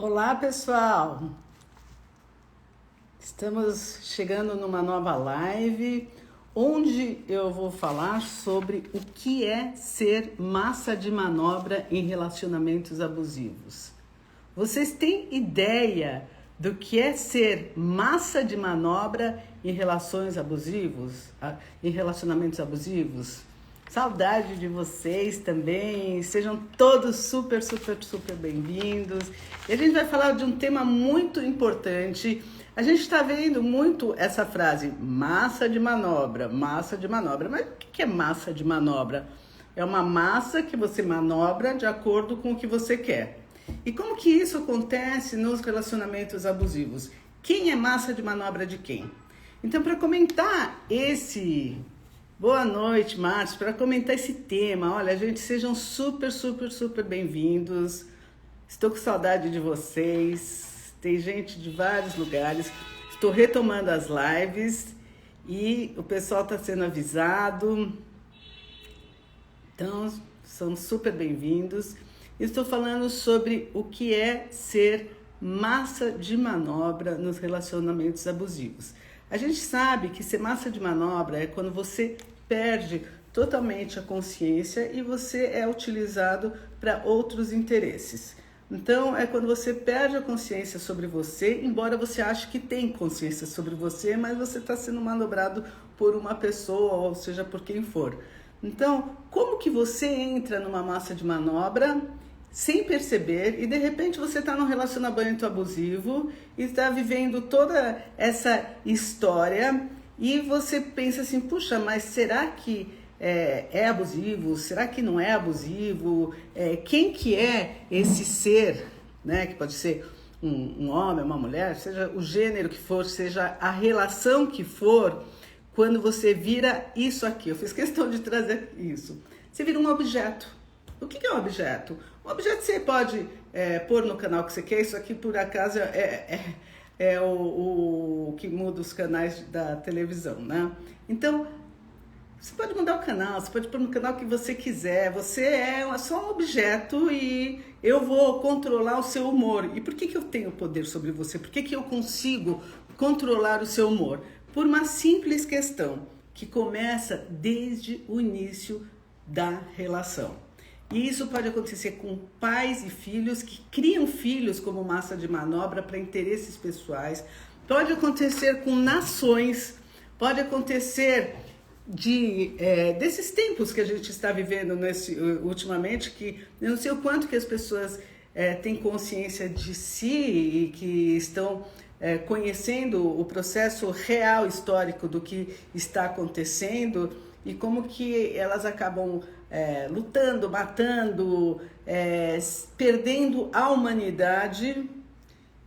Olá, pessoal! Estamos chegando numa nova live onde eu vou falar sobre o que é ser massa de manobra em relacionamentos abusivos. Vocês têm ideia do que é ser massa de manobra em relacionamentos abusivos? Saudade de vocês também, sejam todos super bem-vindos. E a gente vai falar de um tema muito importante. A gente está vendo muito essa frase, massa de manobra. Mas o que é massa de manobra? É uma massa que você manobra de acordo com o que você quer. E como que isso acontece nos relacionamentos abusivos? Quem é massa de manobra de quem? Então, para comentar Boa noite, Márcio. Para comentar esse tema, olha, gente, sejam super bem-vindos. Estou com saudade de vocês. Tem gente de vários lugares. Estou retomando as lives e o pessoal está sendo avisado. Então, são super bem-vindos. Estou falando sobre o que é ser massa de manobra nos relacionamentos abusivos. A gente sabe que ser massa de manobra é quando você perde totalmente a consciência e você é utilizado para outros interesses. Então, é quando você perde a consciência sobre você, embora você ache que tem consciência sobre você, mas você está sendo manobrado por uma pessoa, ou seja, por quem for. Então, como que você entra numa massa de manobra sem perceber e de repente você está num relacionamento abusivo e está vivendo toda essa história e você pensa assim, puxa, mas será que é abusivo? Será que não é abusivo? Quem que é esse ser, né? Que pode ser um homem, uma mulher, seja o gênero que for, seja a relação que for, quando você vira isso aqui. Eu fiz questão de trazer isso. Você vira um objeto. O que é um objeto? Um objeto você pode pôr no canal que você quer. Isso aqui, por acaso, é o que muda os canais da televisão, né? Então, você pode mudar o canal, você pode pôr no canal que você quiser. Você é só um objeto e eu vou controlar o seu humor. E por que eu tenho poder sobre você? Por que eu consigo controlar o seu humor? Por uma simples questão que começa desde o início da relação. E isso pode acontecer com pais e filhos que criam filhos como massa de manobra para interesses pessoais. Pode acontecer com nações, pode acontecer desses tempos que a gente está vivendo ultimamente, que eu não sei o quanto que as pessoas têm consciência de si e que estão conhecendo o processo real histórico do que está acontecendo e como que elas acabam lutando, matando, perdendo a humanidade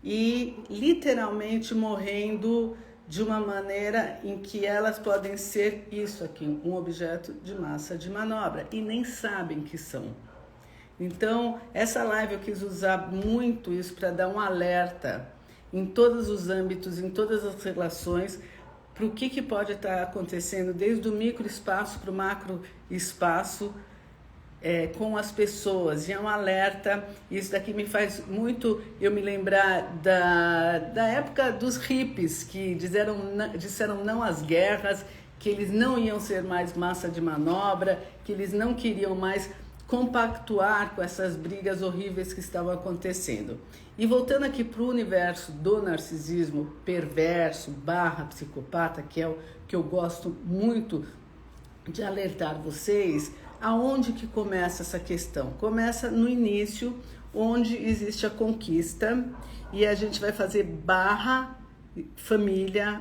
e literalmente morrendo de uma maneira em que elas podem ser isso aqui, um objeto de massa de manobra e nem sabem que são. Então, essa live eu quis usar muito isso para dar um alerta em todos os âmbitos, em todas as relações, para o que pode estar acontecendo desde o microespaço para o macroespaço com as pessoas. E é um alerta, isso daqui me faz muito eu me lembrar da época dos hippies, que disseram não às guerras, que eles não iam ser mais massa de manobra, que eles não queriam mais compactuar com essas brigas horríveis que estavam acontecendo. E voltando aqui para o universo do narcisismo perverso / psicopata, que é o que eu gosto muito de alertar vocês, aonde que começa essa questão? Começa no início, onde existe a conquista, e a gente vai fazer / família,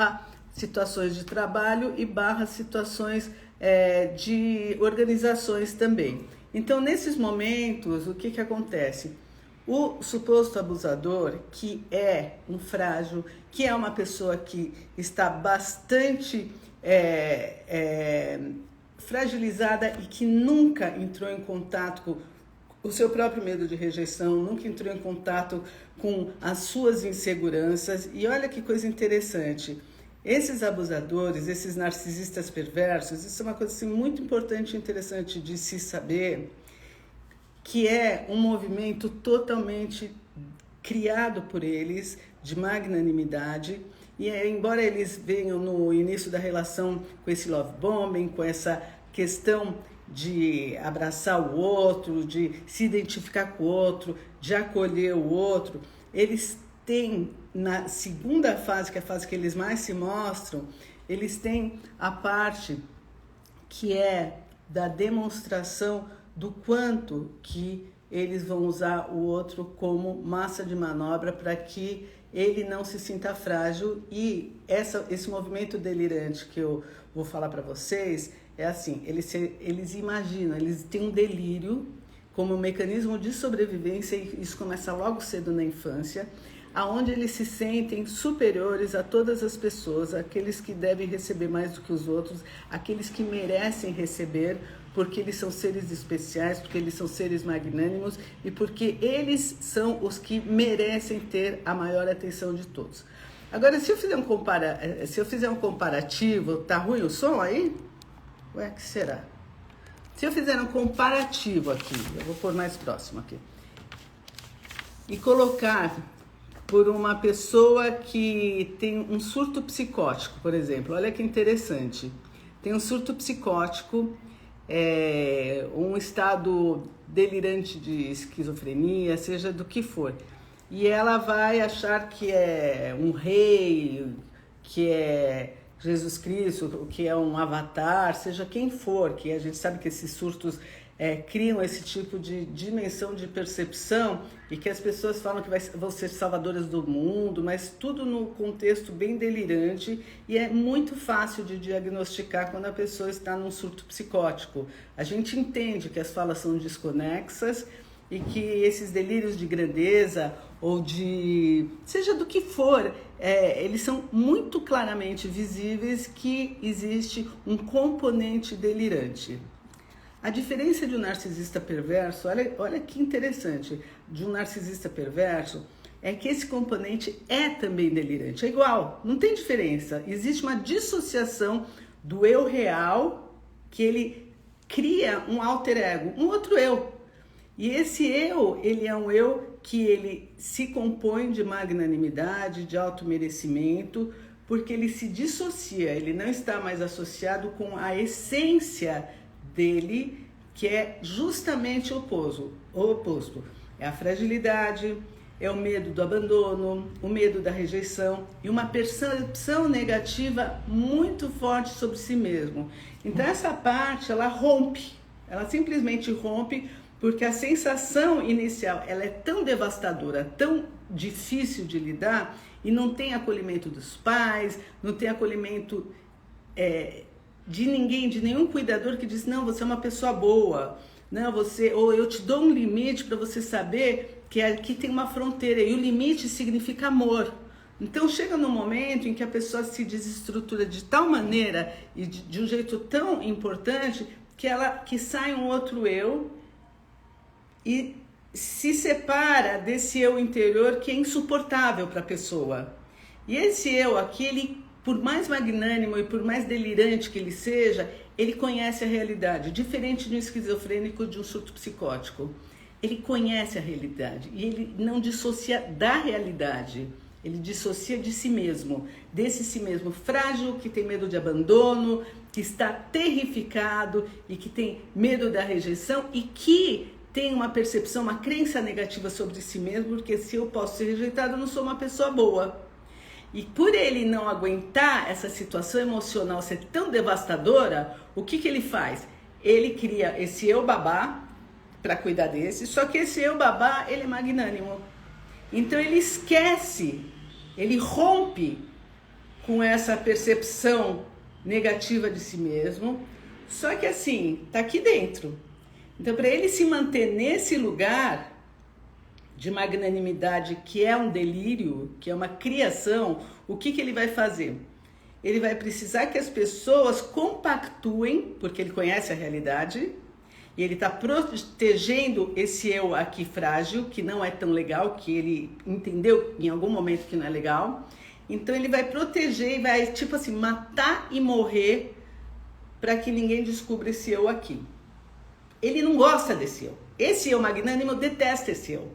/ situações de trabalho e / situações de organizações também. Então, nesses momentos, o que acontece? O suposto abusador, que é um frágil, que é uma pessoa que está bastante fragilizada e que nunca entrou em contato com o seu próprio medo de rejeição, nunca entrou em contato com as suas inseguranças. E olha que coisa interessante. Esses abusadores, esses narcisistas perversos, isso é uma coisa assim, muito importante e interessante de se saber, que é um movimento totalmente criado por eles, de magnanimidade. E embora eles venham no início da relação com esse love bombing, com essa questão de abraçar o outro, de se identificar com o outro, de acolher o outro, eles têm, na segunda fase, que é a fase que eles mais se mostram, eles têm a parte que é da demonstração do quanto que eles vão usar o outro como massa de manobra para que ele não se sinta frágil. E esse movimento delirante que eu vou falar para vocês é assim, eles imaginam, eles têm um delírio como um mecanismo de sobrevivência, e isso começa logo cedo na infância, aonde eles se sentem superiores a todas as pessoas, aqueles que devem receber mais do que os outros, aqueles que merecem receber, porque eles são seres especiais, porque eles são seres magnânimos e porque eles são os que merecem ter a maior atenção de todos. Agora, se eu fizer um comparativo, tá ruim o som aí? Ué, que será? Se eu fizer um comparativo aqui, eu vou pôr mais próximo aqui, e colocar por uma pessoa que tem um surto psicótico, por exemplo, olha que interessante, tem um surto psicótico, um estado delirante de esquizofrenia, seja do que for, e ela vai achar que é um rei, que é Jesus Cristo, que é um avatar, seja quem for, que a gente sabe que esses surtos criam esse tipo de dimensão de percepção e que as pessoas falam que vão ser salvadoras do mundo, mas tudo no contexto bem delirante, e é muito fácil de diagnosticar quando a pessoa está num surto psicótico. A gente entende que as falas são desconexas e que esses delírios de grandeza ou de seja do que for, eles são muito claramente visíveis que existe um componente delirante. A diferença de um narcisista perverso, olha que interessante, de um narcisista perverso, é que esse componente é também delirante, é igual, não tem diferença. Existe uma dissociação do eu real, que ele cria um alter ego, um outro eu. E esse eu, ele é um eu que ele se compõe de magnanimidade, de automerecimento, porque ele se dissocia, ele não está mais associado com a essência dele, que é justamente o oposto. É a fragilidade, é o medo do abandono, o medo da rejeição e uma percepção negativa muito forte sobre si mesmo. Então essa parte, ela rompe, ela simplesmente rompe, porque a sensação inicial, ela é tão devastadora, tão difícil de lidar, e não tem acolhimento dos pais, não tem acolhimento de ninguém, de nenhum cuidador que diz, não, você é uma pessoa boa, não, ou eu te dou um limite para você saber que aqui tem uma fronteira, e o limite significa amor. Então chega num momento em que a pessoa se desestrutura de tal maneira e de um jeito tão importante que sai um outro eu e se separa desse eu interior que é insuportável para a pessoa. E esse eu aqui, ele, por mais magnânimo e por mais delirante que ele seja, ele conhece a realidade, diferente de um esquizofrênico, de um surto psicótico. Ele conhece a realidade e ele não dissocia da realidade, ele dissocia de si mesmo, desse si mesmo frágil, que tem medo de abandono, que está terrificado e que tem medo da rejeição e que tem uma percepção, uma crença negativa sobre si mesmo, porque se eu posso ser rejeitado, eu não sou uma pessoa boa. E por ele não aguentar essa situação emocional ser tão devastadora, o que ele faz? Ele cria esse eu babá para cuidar desse, só que esse eu babá, ele é magnânimo. Então ele esquece, ele rompe com essa percepção negativa de si mesmo, só que assim, tá aqui dentro. Então, para ele se manter nesse lugar de magnanimidade, que é um delírio, que é uma criação, o que ele vai fazer? Ele vai precisar que as pessoas compactuem, porque ele conhece a realidade, e ele está protegendo esse eu aqui frágil, que não é tão legal, que ele entendeu em algum momento que não é legal. Então, ele vai proteger e vai, tipo assim, matar e morrer para que ninguém descubra esse eu aqui. Ele não gosta desse eu. Esse eu magnânimo detesta esse eu.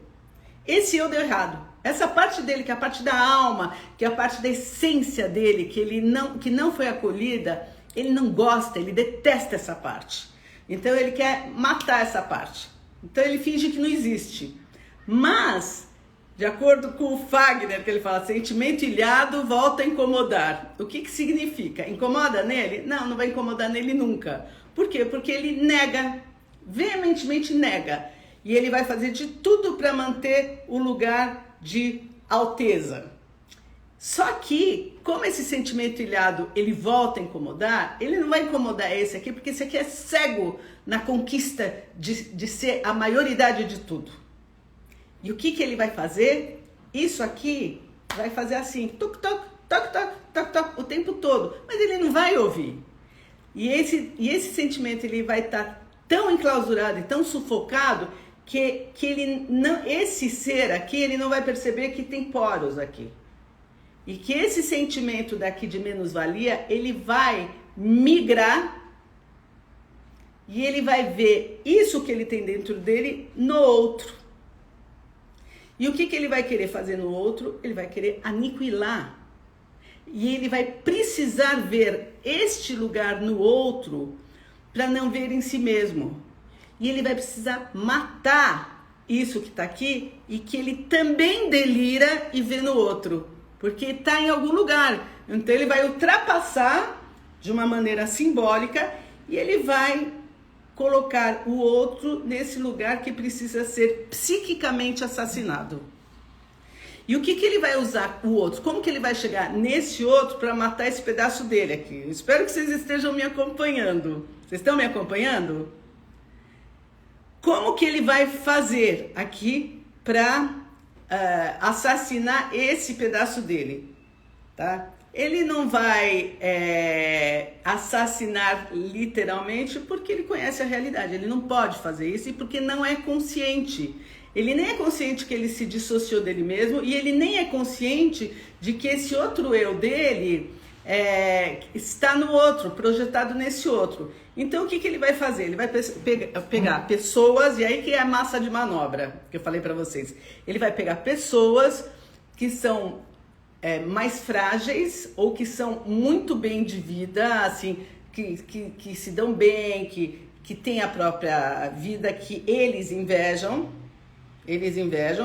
esse eu deu errado. Essa parte dele, que é a parte da alma, que é a parte da essência dele, que não foi acolhida, ele não gosta, ele detesta essa parte. Então ele quer matar essa parte. Então ele finge que não existe. Mas, de acordo com o Fagner, que ele fala, sentimento ilhado volta a incomodar. O que significa? Incomoda nele? Não, não vai incomodar nele nunca. Por quê? Porque ele nega, veementemente nega. E ele vai fazer de tudo para manter o lugar de alteza. Só que, como esse sentimento ilhado, ele volta a incomodar, ele não vai incomodar esse aqui, porque esse aqui é cego na conquista de ser a maioridade de tudo. E o que ele vai fazer? Isso aqui vai fazer assim, toc, toc, toc, toc, toc, toc, o tempo todo. Mas ele não vai ouvir. E esse sentimento, ele vai estar tão enclausurado e tão sufocado que ele não, esse ser aqui, ele não vai perceber que tem poros aqui. E que esse sentimento daqui de menos-valia, ele vai migrar e ele vai ver isso que ele tem dentro dele no outro. E o que ele vai querer fazer no outro? Ele vai querer aniquilar. E ele vai precisar ver este lugar no outro para não ver em si mesmo. E ele vai precisar matar isso que está aqui e que ele também delira e vê no outro. Porque está em algum lugar. Então ele vai ultrapassar de uma maneira simbólica e ele vai colocar o outro nesse lugar que precisa ser psiquicamente assassinado. E o que ele vai usar o outro? Como que ele vai chegar nesse outro para matar esse pedaço dele aqui? Eu espero que vocês estejam me acompanhando. Vocês estão me acompanhando? Como que ele vai fazer aqui para assassinar esse pedaço dele, tá? Ele não vai assassinar literalmente porque ele conhece a realidade, ele não pode fazer isso e porque não é consciente. Ele nem é consciente que ele se dissociou dele mesmo e ele nem é consciente de que esse outro eu dele está no outro, projetado nesse outro. Então o que ele vai fazer? Ele vai pegar pessoas, e aí que é a massa de manobra que eu falei para vocês. Ele vai pegar pessoas que são mais frágeis ou que são muito bem de vida, assim, que se dão bem, que têm a própria vida, que eles invejam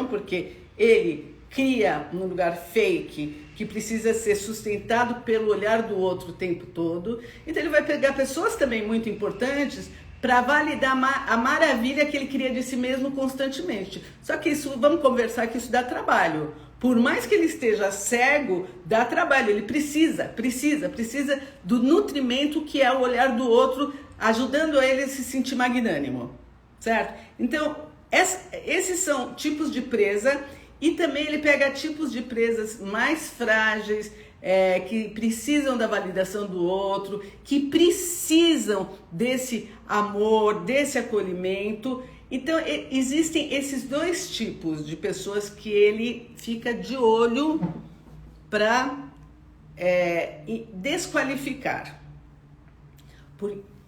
porque ele cria um lugar fake que precisa ser sustentado pelo olhar do outro o tempo todo. Então ele vai pegar pessoas também muito importantes para validar a maravilha que ele cria de si mesmo constantemente. Só que isso, vamos conversar que isso dá trabalho. Por mais que ele esteja cego, dá trabalho. Ele precisa do nutrimento que é o olhar do outro, ajudando ele a se sentir magnânimo, certo? Então, esses são tipos de presa. E também ele pega tipos de presas mais frágeis, que precisam da validação do outro, que precisam desse amor, desse acolhimento. Então, existem esses dois tipos de pessoas que ele fica de olho para desqualificar.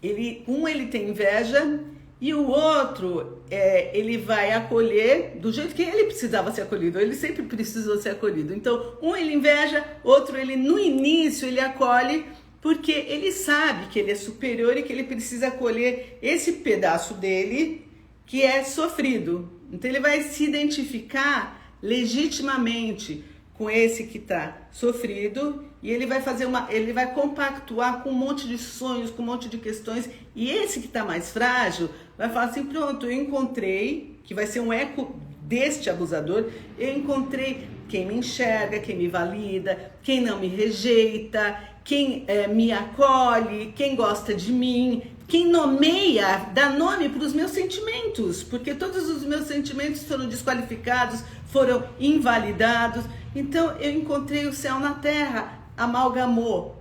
Ele tem inveja e o outro ele vai acolher do jeito que ele precisava ser acolhido. Ele sempre precisou ser acolhido. Então, ele inveja, outro ele no início ele acolhe porque ele sabe que ele é superior e que ele precisa acolher esse pedaço dele que é sofrido. Então ele vai se identificar legitimamente com esse que está sofrido e ele vai compactuar com um monte de sonhos, com um monte de questões, e esse que está mais frágil vai falar assim, pronto, eu encontrei, que vai ser um eco deste abusador, eu encontrei quem me enxerga, quem me valida, quem não me rejeita, quem me acolhe, quem gosta de mim, quem nomeia, dá nome para os meus sentimentos, porque todos os meus sentimentos foram desqualificados, foram invalidados. Então eu encontrei o céu na terra, amalgamou.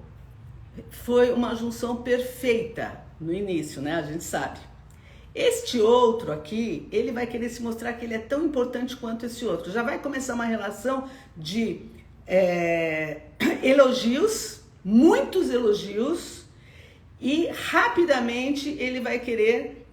Foi uma junção perfeita no início, né? A gente sabe. Este outro aqui, ele vai querer se mostrar que ele é tão importante quanto esse outro. Já vai começar uma relação de elogios, muitos elogios, e rapidamente ele vai querer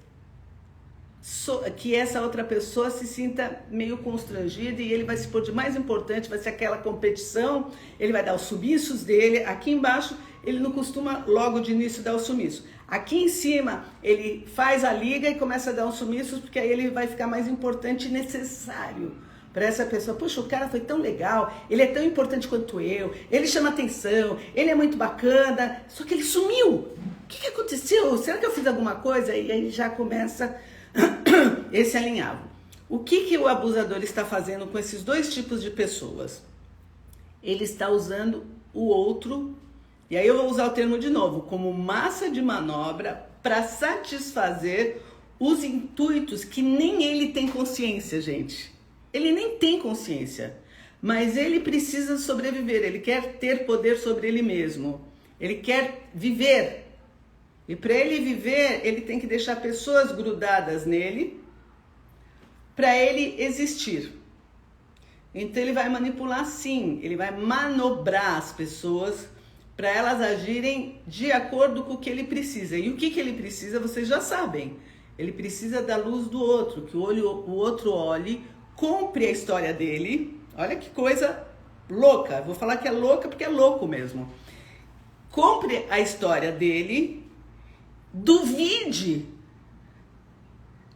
que essa outra pessoa se sinta meio constrangida e ele vai se pôr de mais importante, vai ser aquela competição, ele vai dar os sumiços dele. Aqui embaixo ele não costuma logo de início dar o sumiço. Aqui em cima ele faz a liga e começa a dar os sumiços, porque aí ele vai ficar mais importante e necessário para essa pessoa. Poxa, o cara foi tão legal, ele é tão importante quanto eu, ele chama atenção, ele é muito bacana, só que ele sumiu. O que aconteceu? Será que eu fiz alguma coisa? E aí já começa esse alinhavo. O que o abusador está fazendo com esses dois tipos de pessoas? Ele está usando o outro, e aí eu vou usar o termo de novo, como massa de manobra para satisfazer os intuitos que nem ele tem consciência, gente. Ele nem tem consciência, mas ele precisa sobreviver, ele quer ter poder sobre ele mesmo, ele quer viver. E para ele viver, ele tem que deixar pessoas grudadas nele para ele existir. Então ele vai manipular sim, ele vai manobrar as pessoas para elas agirem de acordo com o que ele precisa. E o que ele precisa, vocês já sabem. Ele precisa da luz do outro, que o outro olhe, compre a história dele. Olha que coisa louca, vou falar que é louca porque é louco mesmo. Compre a história dele, duvide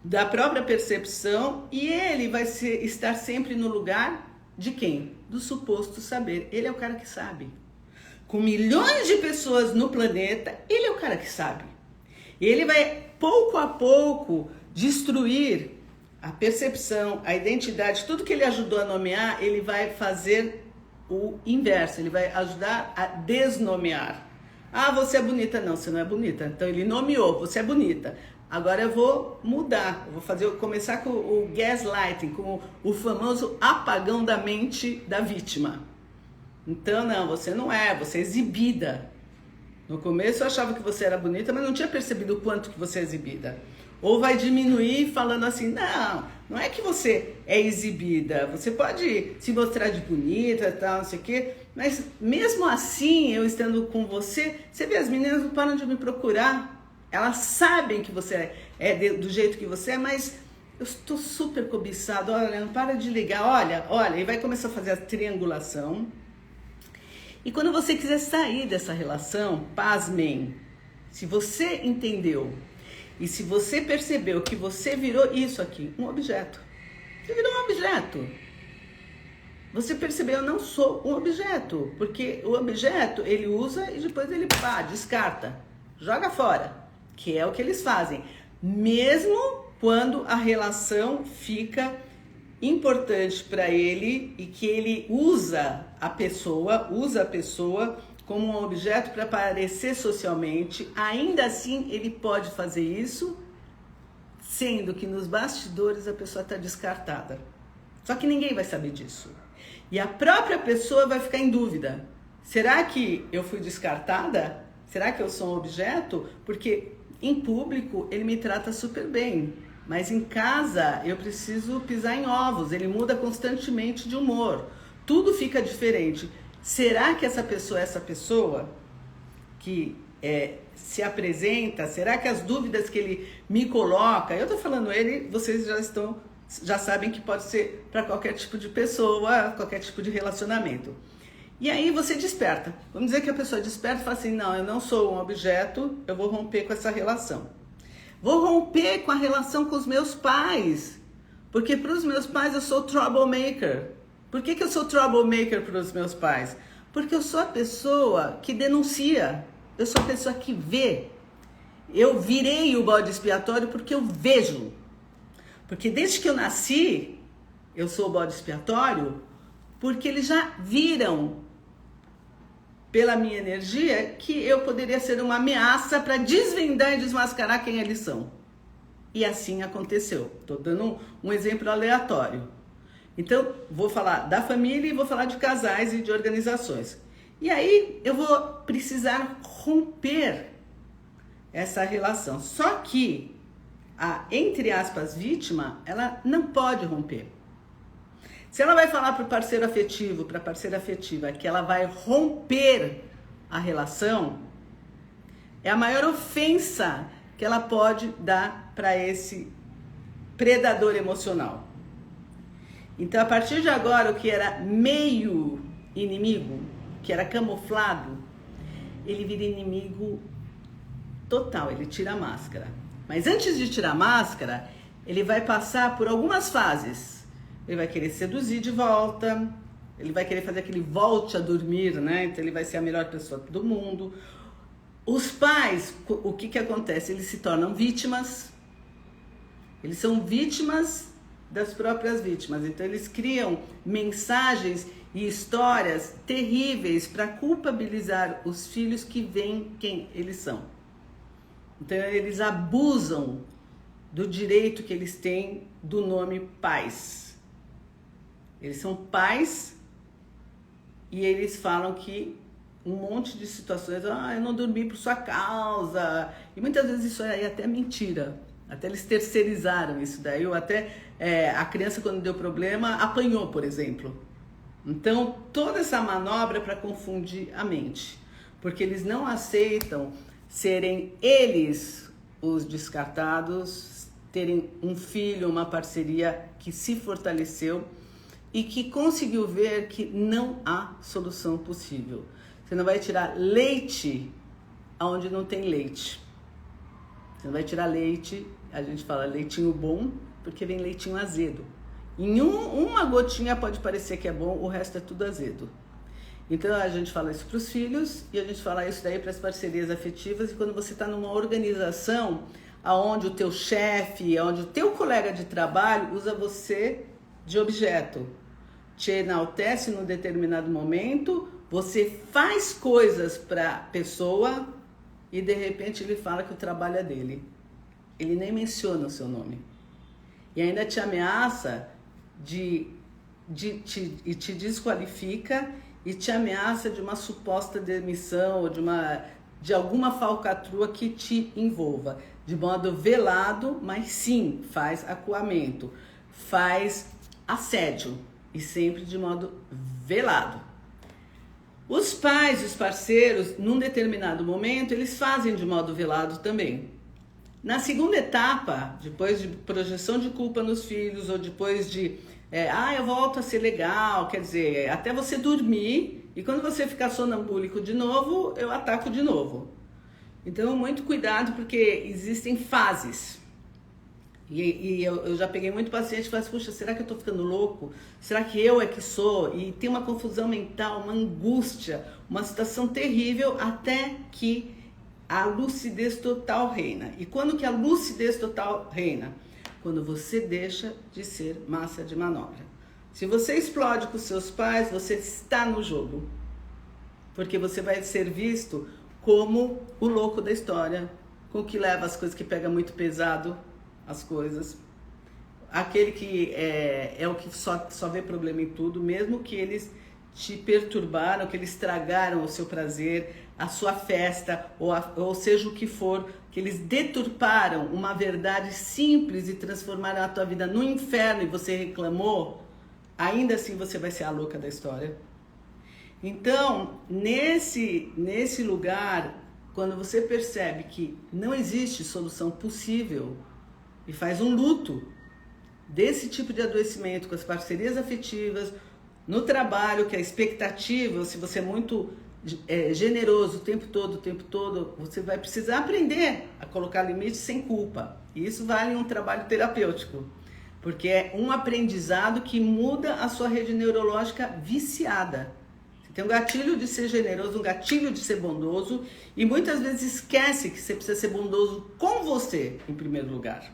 da própria percepção e ele vai estar sempre no lugar de quem? Do suposto saber. Ele é o cara que sabe. Com milhões de pessoas no planeta, ele é o cara que sabe. Ele vai, pouco a pouco, destruir a percepção, a identidade, tudo que ele ajudou a nomear, ele vai fazer o inverso, ele vai ajudar a desnomear. Ah, você é bonita. Não, você não é bonita. Então ele nomeou, você é bonita. Agora eu vou mudar, eu vou começar com o gaslighting, com o famoso apagão da mente da vítima. Então não, você não é, você é exibida. No começo eu achava que você era bonita, mas não tinha percebido o quanto que você é exibida. Ou vai diminuir falando assim, não é que você é exibida, você pode se mostrar de bonita e tal, não sei o quê, mas mesmo assim, eu estando com você vê, as meninas não param de me procurar, elas sabem que você é do jeito que você é, mas eu estou super cobiçado, olha, não para de ligar, olha, e vai começar a fazer a triangulação. E quando você quiser sair dessa relação, pasmem, se você entendeu e se você percebeu que você virou isso aqui, um objeto. Você virou um objeto. Você percebeu, eu não sou um objeto, porque o objeto ele usa e depois ele descarta, joga fora, que é o que eles fazem. Mesmo quando a relação fica importante para ele e que ele usa a pessoa como um objeto para aparecer socialmente, ainda assim ele pode fazer isso, sendo que nos bastidores a pessoa está descartada. Só que ninguém vai saber disso. E a própria pessoa vai ficar em dúvida. Será que eu fui descartada? Será que eu sou um objeto? Porque em público ele me trata super bem. Mas em casa eu preciso pisar em ovos, ele muda constantemente de humor, tudo fica diferente. Será que essa pessoa é essa pessoa que se apresenta? Será que as dúvidas que ele me coloca, eu tô falando ele, vocês já sabem que pode ser para qualquer tipo de pessoa, qualquer tipo de relacionamento. E aí você desperta, vamos dizer que a pessoa desperta e fala assim, não, eu não sou um objeto, eu vou romper com essa relação. Vou romper com a relação com os meus pais, porque para os meus pais eu sou troublemaker. Por que eu sou troublemaker para os meus pais? Porque eu sou a pessoa que denuncia, eu sou a pessoa que vê. Eu virei o bode expiatório porque eu vejo. Porque desde que eu nasci, eu sou o bode expiatório, porque eles já viram pela minha energia, que eu poderia ser uma ameaça para desvendar e desmascarar quem eles são. E assim aconteceu. Estou dando um exemplo aleatório. Então, vou falar da família e vou falar de casais e de organizações. E aí, eu vou precisar romper essa relação. Só que a, entre aspas, vítima, ela não pode romper. Se ela vai falar para o parceiro afetivo, para a parceira afetiva, que ela vai romper a relação, é a maior ofensa que ela pode dar para esse predador emocional. Então, a partir de agora, o que era meio inimigo, que era camuflado, ele vira inimigo total, ele tira a máscara. Mas antes de tirar a máscara, ele vai passar por algumas fases. Ele vai querer seduzir de volta, ele vai querer fazer aquele volte a dormir, né? Então ele vai ser a melhor pessoa do mundo. Os pais, o que acontece? Eles se tornam vítimas. Eles são vítimas das próprias vítimas. Então eles criam mensagens e histórias terríveis para culpabilizar os filhos que veem quem eles são. Então eles abusam do direito que eles têm do nome pais. Eles são pais e eles falam que um monte de situações, eu não dormi por sua causa, e muitas vezes isso aí é até mentira, até eles terceirizaram isso daí, ou até a criança quando deu problema apanhou, por exemplo. Então toda essa manobra é para confundir a mente, porque eles não aceitam serem eles os descartados, terem um filho, uma parceria que se fortaleceu e que conseguiu ver que não há solução possível. Você não vai tirar leite onde não tem leite. Você não vai tirar leite, a gente fala leitinho bom, porque vem leitinho azedo. Em uma gotinha pode parecer que é bom, o resto é tudo azedo. Então a gente fala isso para os filhos e a gente fala isso daí para as parcerias afetivas. E quando você está numa organização onde o teu chefe, onde o teu colega de trabalho usa você de objeto, te enaltece num determinado momento, você faz coisas para a pessoa e de repente ele fala que o trabalho é dele. Ele nem menciona o seu nome. E ainda te ameaça e te desqualifica e te ameaça de uma suposta demissão ou de alguma falcatrua que te envolva. De modo velado, mas sim, faz acuamento, faz assédio e sempre de modo velado. Os pais, os parceiros, num determinado momento, eles fazem de modo velado também. Na segunda etapa, depois de projeção de culpa nos filhos, ou depois de, eu volto a ser legal, quer dizer, até você dormir, e quando você ficar sonambúlico de novo, eu ataco de novo. Então, muito cuidado, porque existem fases. E eu já peguei muito paciente e falei assim, puxa, será que eu tô ficando louco? Será que eu é que sou? E tem uma confusão mental, uma angústia, uma situação terrível, até que a lucidez total reina. E quando que a lucidez total reina? Quando você deixa de ser massa de manobra. Se você explode com seus pais, você está no jogo. Porque você vai ser visto como o louco da história, com o que leva as coisas, que pega muito pesado as coisas. Aquele que é o que só vê problema em tudo, mesmo que eles te perturbaram, que eles estragaram o seu prazer, a sua festa, ou seja o que for, que eles deturparam uma verdade simples e transformaram a tua vida no inferno e você reclamou, ainda assim você vai ser a louca da história. Então, nesse lugar, quando você percebe que não existe solução possível e faz um luto desse tipo de adoecimento com as parcerias afetivas, no trabalho, que a expectativa, se você é muito generoso o tempo todo, você vai precisar aprender a colocar limites sem culpa. E isso vale um trabalho terapêutico, porque é um aprendizado que muda a sua rede neurológica viciada. Você tem um gatilho de ser generoso, um gatilho de ser bondoso, e muitas vezes esquece que você precisa ser bondoso com você, em primeiro lugar.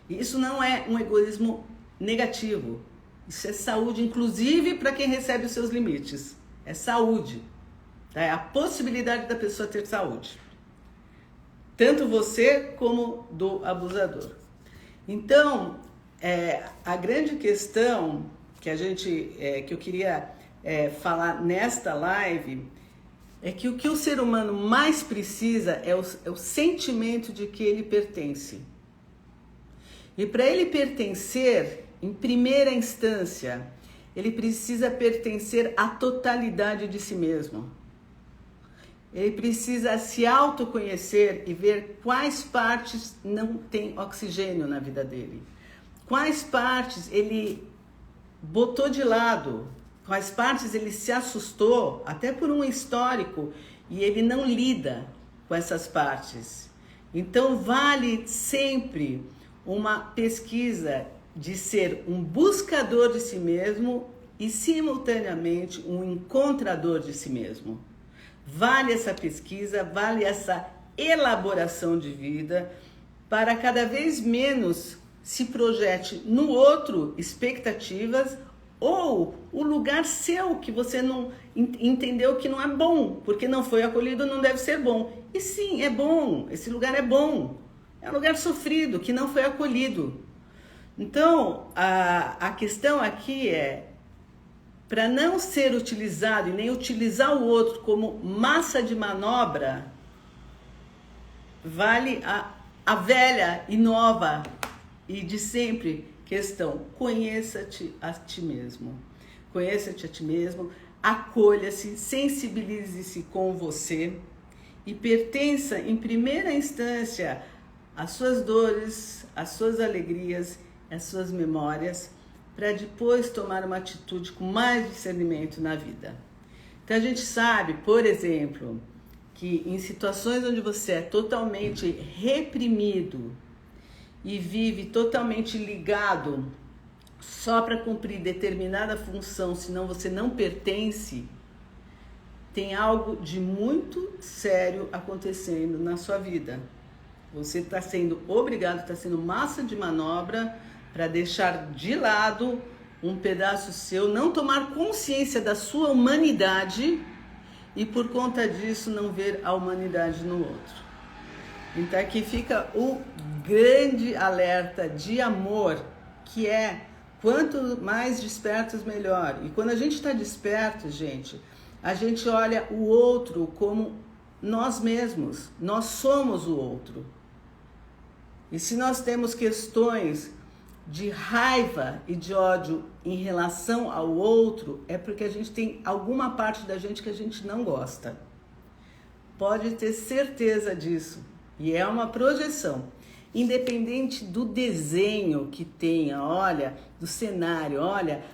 E isso não é um egoísmo negativo. Isso é saúde, inclusive para quem recebe os seus limites. É saúde. Tá? É a possibilidade da pessoa ter saúde. Tanto você como do abusador. Então, a grande questão que eu queria falar nesta live é que o que o ser humano mais precisa é o sentimento de que ele pertence. E para ele pertencer, em primeira instância, ele precisa pertencer à totalidade de si mesmo. ele precisa se autoconhecer e ver quais partes não tem oxigênio na vida dele. Quais partes ele botou de lado, quais partes ele se assustou, até por um histórico, e ele não lida com essas partes. Então vale sempre uma pesquisa de ser um buscador de si mesmo e simultaneamente um encontrador de si mesmo. Vale essa pesquisa, vale essa elaboração de vida para cada vez menos se projete no outro expectativas ou o lugar seu que você não entendeu que não é bom, porque não foi acolhido, não deve ser bom. E sim, é bom, esse lugar é bom, é um lugar sofrido, que não foi acolhido. Então, a questão aqui é, para não ser utilizado e nem utilizar o outro como massa de manobra, vale a velha e nova e de sempre questão: conheça-te a ti mesmo. Conheça-te a ti mesmo, acolha-se, sensibilize-se com você e pertença em primeira instância às suas dores, às suas alegrias, às suas memórias, para depois tomar uma atitude com mais discernimento na vida. Então a gente sabe, por exemplo, que em situações onde você é totalmente reprimido e vive totalmente ligado só para cumprir determinada função, senão você não pertence, tem algo de muito sério acontecendo na sua vida. Você está sendo obrigado, está sendo massa de manobra para deixar de lado um pedaço seu, não tomar consciência da sua humanidade e por conta disso não ver a humanidade no outro. Então aqui fica o grande alerta de amor, que é quanto mais despertos melhor. E quando a gente está desperto, gente, a gente olha o outro como nós mesmos, nós somos o outro. E se nós temos questões de raiva e de ódio em relação ao outro, é porque a gente tem alguma parte da gente que a gente não gosta. Pode ter certeza disso. E é uma projeção. Independente do desenho que tenha, olha, do cenário, olha,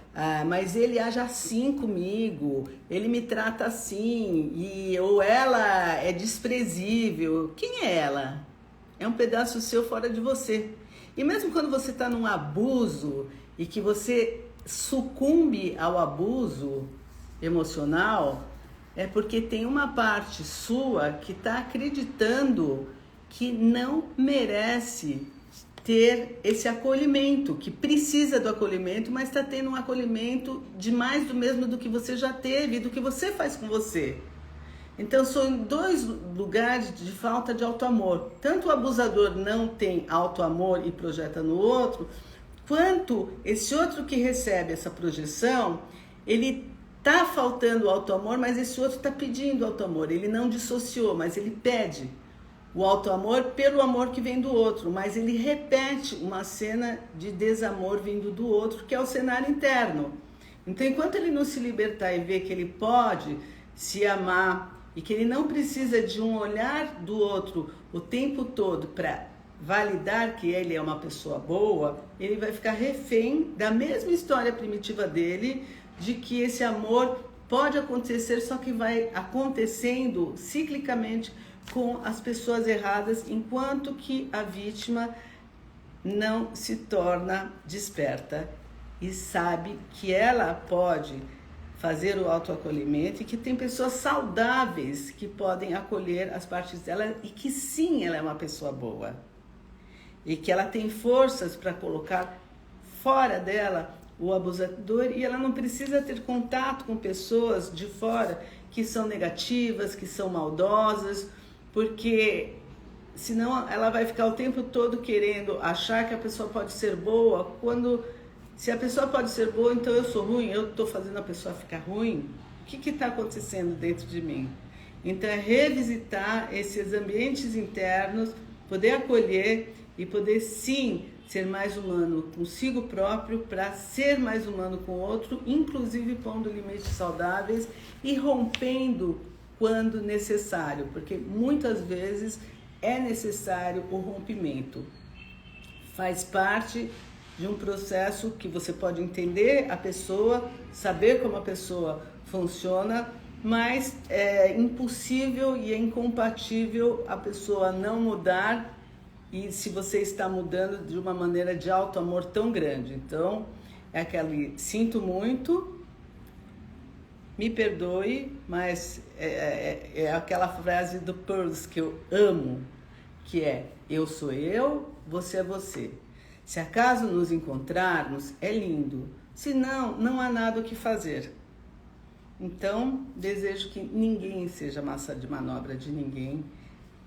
mas ele age assim comigo, ele me trata assim, ou ela é desprezível. Quem é ela? É um pedaço seu fora de você. E mesmo quando você está num abuso e que você sucumbe ao abuso emocional, é porque tem uma parte sua que está acreditando que não merece ter esse acolhimento, que precisa do acolhimento, mas está tendo um acolhimento de mais do mesmo do que você já teve, do que você faz com você. Então são dois lugares de falta de autoamor. Tanto o abusador não tem autoamor e projeta no outro, quanto esse outro que recebe essa projeção, ele está faltando autoamor, mas esse outro está pedindo autoamor. Ele não dissociou, mas ele pede o autoamor pelo amor que vem do outro, mas ele repete uma cena de desamor vindo do outro, que é o cenário interno. Então, enquanto ele não se libertar e ver que ele pode se amar e que ele não precisa de um olhar do outro o tempo todo para validar que ele é uma pessoa boa, ele vai ficar refém da mesma história primitiva dele, de que esse amor pode acontecer, só que vai acontecendo ciclicamente com as pessoas erradas, enquanto que a vítima não se torna desperta e sabe que ela pode fazer o autoacolhimento e que tem pessoas saudáveis que podem acolher as partes dela e que sim, ela é uma pessoa boa e que ela tem forças para colocar fora dela o abusador, e ela não precisa ter contato com pessoas de fora que são negativas, que são maldosas, porque senão ela vai ficar o tempo todo querendo achar que a pessoa pode ser boa, quando se a pessoa pode ser boa, então eu sou ruim, eu estou fazendo a pessoa ficar ruim. O que está acontecendo dentro de mim? Então é revisitar esses ambientes internos, poder acolher e poder sim ser mais humano consigo próprio para ser mais humano com o outro, inclusive pondo limites saudáveis e rompendo quando necessário, porque muitas vezes é necessário o rompimento. Faz parte de um processo que você pode entender a pessoa, saber como a pessoa funciona, mas é impossível e é incompatível a pessoa não mudar, e se você está mudando de uma maneira de alto amor tão grande. Então, é aquele sinto muito, me perdoe, mas é aquela frase do Pearls que eu amo, que é: eu sou eu, você é você. Se acaso nos encontrarmos, é lindo. Se não, não há nada o que fazer. Então, desejo que ninguém seja massa de manobra de ninguém,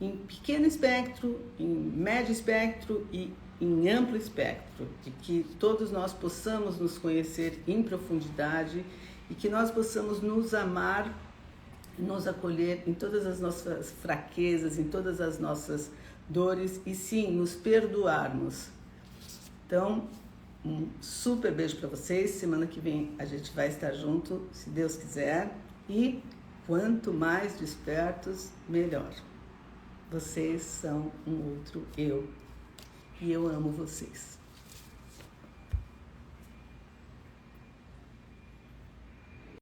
em pequeno espectro, em médio espectro e em amplo espectro, e que todos nós possamos nos conhecer em profundidade e que nós possamos nos amar, nos acolher em todas as nossas fraquezas, em todas as nossas dores e sim, nos perdoarmos. Então, um super beijo para vocês. Semana que vem a gente vai estar junto, se Deus quiser. E quanto mais despertos, melhor. Vocês são um outro eu. E eu amo vocês.